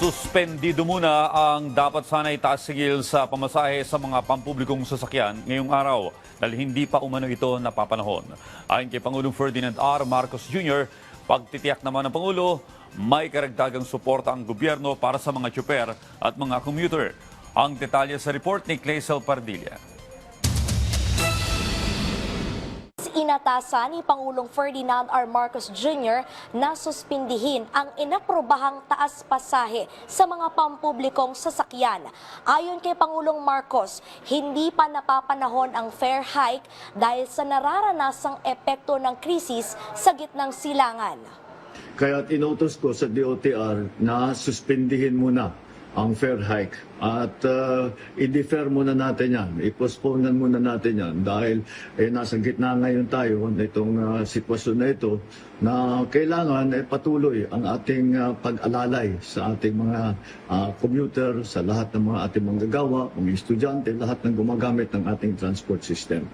Suspendido muna ang dapat sana'y taas-sigil sa pamasahe sa mga pampublikong sasakyan ngayong araw dahil hindi pa umano ito napapanahon. Ayon kay Pangulong Ferdinand R. Marcos Jr., pagtitiyak naman ng Pangulo, may karagdagang suporta ang gobyerno para sa mga tsuper at mga commuter. Ang detalye sa report ni Clazel Pardilla. Inatasan ni Pangulong Ferdinand R. Marcos Jr. na suspindihin ang inaprobahang taas pasahe sa mga pampublikong sasakyan. Ayon kay Pangulong Marcos, hindi pa napapanahon ang fare hike dahil sa nararanasang epekto ng krisis sa gitnang silangan. Kaya inutos ko sa DOTR na suspindihin muna ang fare hike at i-defer muna natin yan, i-postpone muna natin yan dahil nasa gitna ngayon tayo nitong sitwasyon na ito na kailangan patuloy ang ating pag-alalay sa ating mga commuter, sa lahat ng mga ating manggagawa, mga estudyante, lahat ng gumagamit ng ating transport system.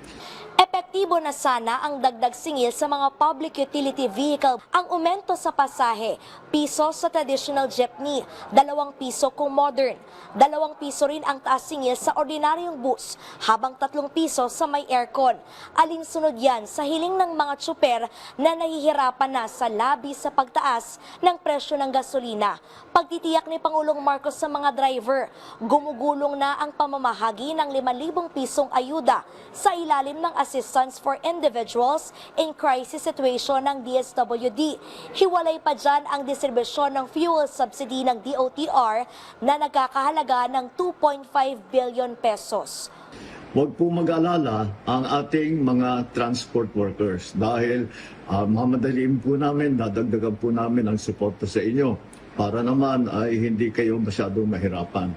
Epektibo na sana ang dagdag singil sa mga public utility vehicle. Ang aumento sa pasahe, piso sa traditional jeepney, 2 piso kung modern. 2 piso rin ang taas singil sa ordinaryong bus, habang 3 piso sa may aircon. Alinsunod yan sa hiling ng mga tsuper na nahihirapan na sa labi sa pagtaas ng presyo ng gasolina. Pagtitiyak ni Pangulong Marcos sa mga driver, gumugulong na ang pamamahagi ng 5,000 pisong ayuda sa ilalim ng Assistance for Individuals in Crisis Situation ng DSWD. Hiwalay pa dyan ang distribusyon ng fuel subsidy ng DOTR na nagkakahalaga ng 2.5 billion pesos. Huwag po mag-alala ang ating mga transport workers dahil mamadaliin po namin, dadagdagan po namin ang suporta sa inyo para naman ay hindi kayo masyadong mahirapan.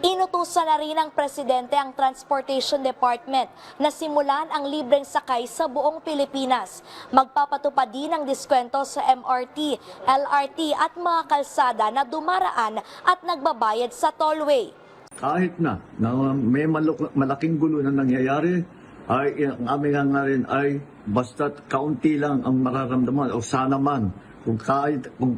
Inutusan na rin ng Presidente ang Transportation Department na simulan ang libreng sakay sa buong Pilipinas. Magpapatupad din ng diskwento sa MRT, LRT at mga kalsada na dumaraan at nagbabayad sa tollway. Kahit na may malaking gulo na nangyayari, ay ang aming nga rin ay basta't kaunti lang ang mararamdaman o sana man kung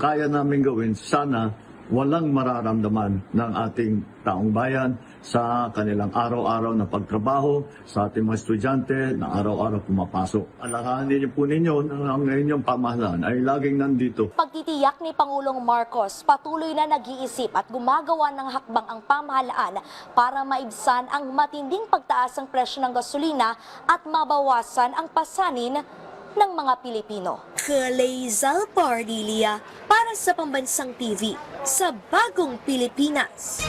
kaya namin gawin, sana walang mararamdaman ng ating taong bayan sa kanilang araw-araw na pagtrabaho, sa ating mga estudyante na araw-araw pumapasok. Alalahanin niyo po ninyo na ang inyong pamahalaan ay laging nandito. Pagtitiyak ni Pangulong Marcos, patuloy na nag-iisip at gumagawa ng hakbang ang pamahalaan para maibsan ang matinding pagtaas ng presyo ng gasolina at mabawasan ang pasanin ng mga Pilipino. Clazel Pardilla para sa Pambansang TV sa Bagong Pilipinas.